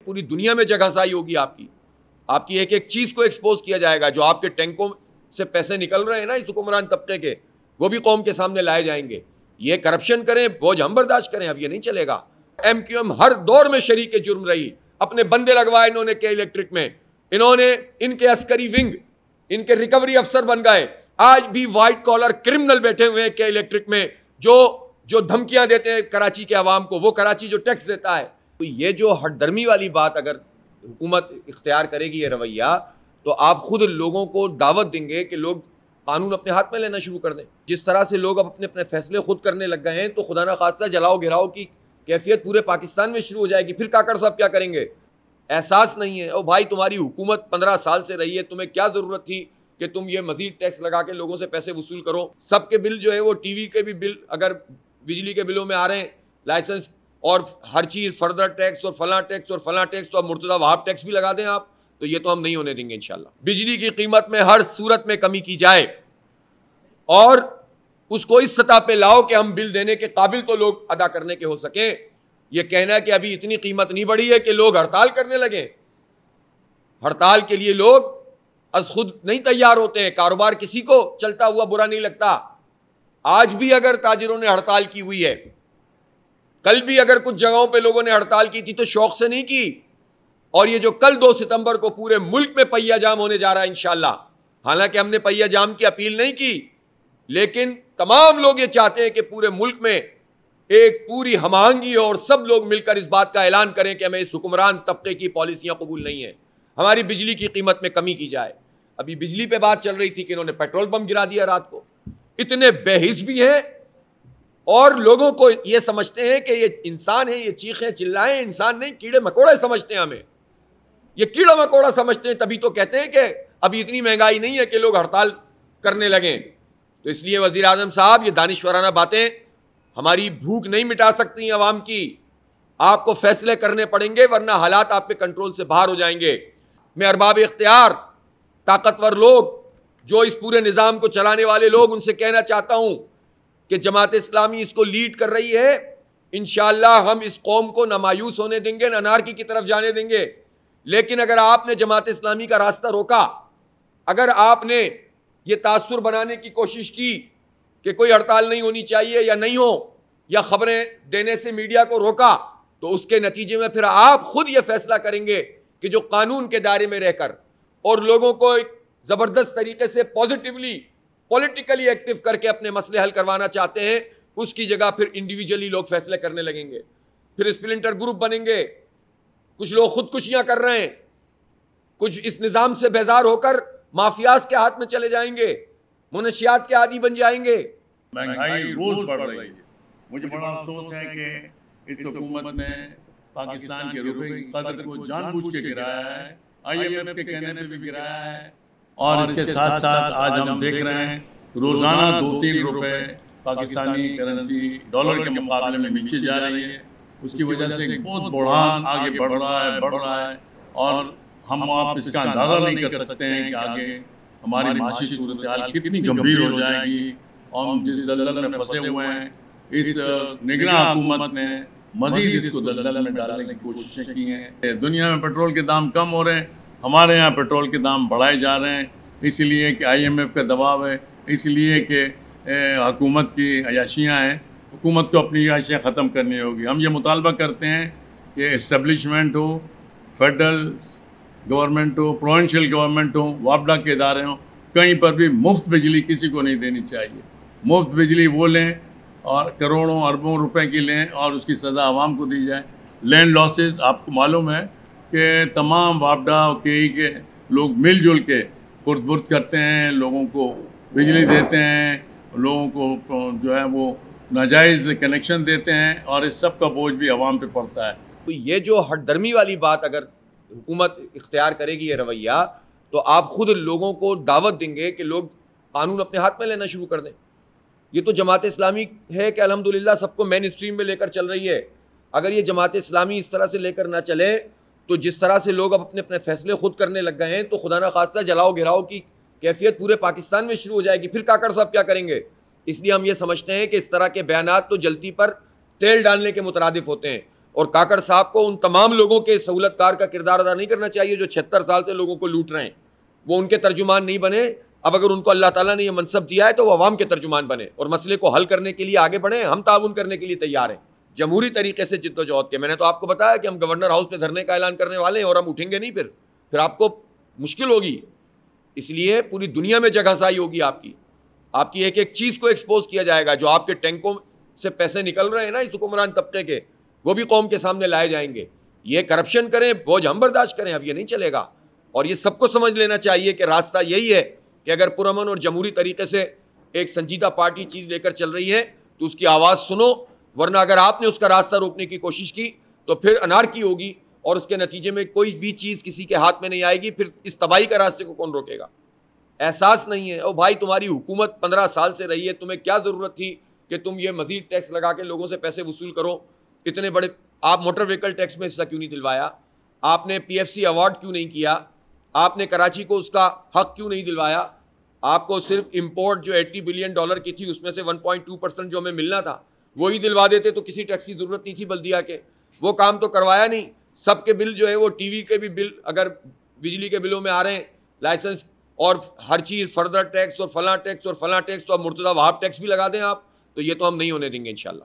पूरी दुनिया में जगहसाई होगी आपकी, आपकी एक एक चीज को एक्सपोज किया जाएगा। जो आपके टैंकों से पैसे निकल रहे हैं ना इस हुक्मरान तबके के, वो भी कौम के सामने लाए जाएंगे। ये करप्शन करें, बोझ हम बर्दाश्त करें, अब ये नहीं चलेगा। MQM हर दौर में शरीक जुर्म रही, अपने बंदे लगवाए इन्होंने के इलेक्ट्रिक में, इन्होंने इनके अस्करी विंग, इनके रिकवरी अफसर बन गए। आज भी व्हाइट कॉलर क्रिमिनल बैठे हुए हैं के इलेक्ट्रिक में, जो धमकियां देते हैं कराची के अवाम को, वो कराची जो टैक्स देता है। तो ये जो हटदर्मी वाली बात अगर हुकूमत इख्तियार करेगी ये रवैया, तो आप खुद लोगों को दावत देंगे कि लोग कानून अपने हाथ में लेना शुरू कर दें। जिस तरह से लोग अब अपने अपने फैसले खुद करने लग गए हैं, तो खुदा ना खास्ता जलाओ गिराओ की कैफियत पूरे पाकिस्तान में शुरू हो जाएगी। फिर काकड़ साहब क्या करेंगे? एहसास नहीं है। ओ भाई, तुम्हारी हुकूमत 15 साल से रही है, तुम्हें क्या जरूरत थी कि तुम ये मजीद टैक्स लगा के लोगों से पैसे वसूल करो? सबके बिल जो है वो टीवी के भी बिल, अगर बिजली के बिलों में आ रहे हैं, लाइसेंस और हर चीज फर्दर टैक्स और फला टैक्स और फला टैक्स, तो अब मुर्तजा वहाब टैक्स भी लगा दें आप, तो ये तो हम नहीं होने देंगे इंशाल्लाह। बिजली की कीमत में हर सूरत में कमी की जाए और उसको इस सतह पे लाओ कि हम बिल देने के काबिल तो लोग अदा करने के हो सके। ये कहना कि अभी इतनी कीमत नहीं बढ़ी है कि लोग हड़ताल करने लगे, हड़ताल के लिए लोग अज खुद नहीं तैयार होते हैं। कारोबार किसी को चलता हुआ बुरा नहीं लगता। आज भी अगर ताजिरों ने हड़ताल की हुई है, कल भी अगर कुछ जगहों पे लोगों ने हड़ताल की थी तो शौक से नहीं की। और ये जो कल 2 सितंबर को पूरे मुल्क में पहिया जाम होने जा रहा है इंशाल्लाह, हालांकि हमने पहिया जाम की अपील नहीं की, लेकिन तमाम लोग ये चाहते हैं कि पूरे मुल्क में एक पूरी हमांगी हो और सब लोग मिलकर इस बात का ऐलान करें कि हमें इस हुक्मरान तबके की पॉलिसियां कबूल नहीं है, हमारी बिजली की कीमत में कमी की जाए। अभी बिजली पे बात चल रही थी कि इन्होंने पेट्रोल पंप गिरा दिया रात को। इतने बेहिस भी हैं और लोगों को ये समझते हैं कि ये इंसान है, ये चीखें चिल्लाएं, इंसान नहीं, कीड़े मकोड़े समझते हैं हमें। ये कीड़ा मकोड़ा समझते हैं, तभी तो कहते हैं कि अभी इतनी महंगाई नहीं है कि लोग हड़ताल करने लगे। तो इसलिए वजीर आजम साहब, ये दानिशवराना बातें हमारी भूख नहीं मिटा सकती अवाम की। आपको फैसले करने पड़ेंगे, वरना हालात आप पे कंट्रोल से बाहर हो जाएंगे। मैं अरबाब इख्तियार, ताकतवर लोग, जो इस पूरे निज़ाम को चलाने वाले लोग, उनसे कहना चाहता हूं कि जमात इस्लामी इसको लीड कर रही है। इंशाअल्लाह हम इस कौम को न मायूस होने देंगे, न अनारकी की तरफ जाने देंगे। लेकिन अगर आपने जमात इस्लामी का रास्ता रोका, अगर आपने ये तासुर बनाने की कोशिश की कि कोई हड़ताल नहीं होनी चाहिए या नहीं हो, या खबरें देने से मीडिया को रोका, तो उसके नतीजे में फिर आप खुद ये फैसला करेंगे कि जो कानून के दायरे में रहकर और लोगों को ज़बरदस्त तरीके से पॉजिटिवली पॉलिटिकली एक्टिव करके अपने मसले हल करवाना चाहते हैं, उसकी जगह फिर इंडिविजुअली लोग फैसले करने लगेंगे, फिर स्प्लिंटर ग्रुप बनेंगे। कुछ लोग खुदकुशियां कर रहे हैं, कुछ इस निज़ाम से बेजार होकर माफियाज के हाथ में चले जाएंगे, मुनशियात के आदी बन जाएंगे। महंगाई रोज बढ़ रही है। मुझे बड़ा अफसोस है कि इस हुकूमत ने पाकिस्तान के रुपए की कदर को जानबूझ के गिराया है, IMF के कहने पे भी गिराया है। और इसके साथ साथ आज हम देख रहे हैं रोजाना 2-3 रुपए पाकिस्तानी करेंसी डॉलर के मुकाबले में नीचे जा रही है। उसकी वजह से एक बहुत बुढ़ान आगे बढ़ रहा है और हम आप इसका अंदाजा नहीं कर सकते हैं कि आगे हमारी माशी सूरत हाल कितनी गंभीर हो जाएगी। और हम जिस दलदल में फंसे हुए हैं, इस निगरां हुकूमत ने मजीद इसको दलदल में डालने की कोशिशें की हैं। दुनिया में पेट्रोल के दाम कम हो रहे हैं, हमारे यहाँ पेट्रोल के दाम बढ़ाए जा रहे हैं, इसलिए कि IMF का दबाव है, इसलिए कि हुकूमत की अयाशियाँ हैं। हुकूमत को अपनी अयाशियाँ ख़त्म करनी होगी। हम ये मुतालबा करते हैं कि इस्टेब्लिशमेंट हो, फेडरल गवर्नमेंट हो, प्रोविंशियल गवर्नमेंट हो, वापडा के इदारे हों, कहीं पर भी मुफ्त बिजली किसी को नहीं देनी चाहिए। मुफ्त बिजली वो लें और करोड़ों अरबों रुपए की लें और उसकी सज़ा आवाम को दी जाए। लैंड लॉसेस, आपको मालूम है कि तमाम वापडा और KE के लोग मिलजुल के खुर्द-बुर्द करते हैं, लोगों को बिजली देते हैं, लोगों को जो है वो नाजायज़ कनेक्शन देते हैं और इस सब का बोझ भी आवाम पे पड़ता है। तो ये जो हटदर्मी वाली बात अगर हुकूमत इख्तियार करेगी ये रवैया, तो आप खुद लोगों को दावत देंगे कि लोग कानून अपने हाथ में लेना शुरू कर दें। ये तो जमात इस्लामी है कि अल्हम्दुलिल्लाह सबको मेन स्ट्रीम में लेकर चल रही है। अगर ये जमात इस्लामी इस तरह से लेकर ना चले, तो जिस तरह से लोग अब अपने अपने फैसले खुद करने लग गए हैं, तो खुदा ना खास्ता जलाओ गिराओ की कैफियत पूरे पाकिस्तान में शुरू हो जाएगी। फिर काकड़ साहब क्या करेंगे? इसलिए हम ये समझते हैं कि इस तरह के बयानात तो जलती पर तेल डालने के मुतरादिफ होते हैं। और काकड़ साहब को उन तमाम लोगों के सहूलतकार का किरदार अदा नहीं करना चाहिए जो 76 साल से लोगों को लूट रहे हैं। वो उनके तर्जुमान नहीं बने। अब अगर उनको अल्लाह ताला ने यह मनसब दिया है तो वो अवाम के तर्जुमान बने और मसले को हल करने के लिए आगे बढ़े। हम ताउन करने के लिए तैयार हैं जमहूरी तरीके से जिद्दोजहद के। मैंने तो आपको बताया कि हम गवर्नर हाउस पे धरने का ऐलान करने वाले हैं और हम उठेंगे नहीं, फिर आपको मुश्किल होगी। इसलिए पूरी दुनिया में जगहसाई होगी आपकी एक एक चीज़ को एक्सपोज किया जाएगा। जो आपके टैंकों से पैसे निकल रहे हैं ना इस हुक्मरान तबके के, वो भी कौम के सामने लाए जाएंगे। ये करप्शन करें, बोझ हम बर्दाश्त करें, अब ये नहीं चलेगा। और ये सबको समझ लेना चाहिए कि रास्ता यही है कि अगर पुरअमन और जमहूरी तरीके से एक संजीदा पार्टी चीज़ लेकर चल रही है तो उसकी आवाज़ सुनो, वरना अगर आपने उसका रास्ता रोकने की कोशिश की तो फिर अनारकी होगी और उसके नतीजे में कोई भी चीज़ किसी के हाथ में नहीं आएगी। फिर इस तबाही का रास्ते को कौन रोकेगा? एहसास नहीं है। ओ भाई, तुम्हारी हुकूमत 15 साल से रही है, तुम्हें क्या ज़रूरत थी कि तुम ये मजीद टैक्स लगा के लोगों से पैसे वसूल करो? इतने बड़े आप मोटर व्हीकल टैक्स में हिस्सा क्यों नहीं दिलवाया? आपने PFC अवार्ड क्यों नहीं किया? आपने कराची को उसका हक क्यों नहीं दिलवाया? आपको सिर्फ इंपोर्ट जो $80 बिलियन की थी उसमें से 1.2% जो हमें मिलना था वही दिलवा देते तो किसी टैक्स की ज़रूरत नहीं थी बल्दिया के। वो काम तो करवाया नहीं। सबके बिल जो है वो टीवी के भी बिल अगर बिजली के बिलों में आ रहे हैं, लाइसेंस और हर चीज़, फर्दर टैक्स और फलां टैक्स और फलां टैक्स, तो अब मुर्तज़ा वहाब टैक्स भी लगा दें आप, तो ये तो हम नहीं होने देंगे इंशाल्लाह।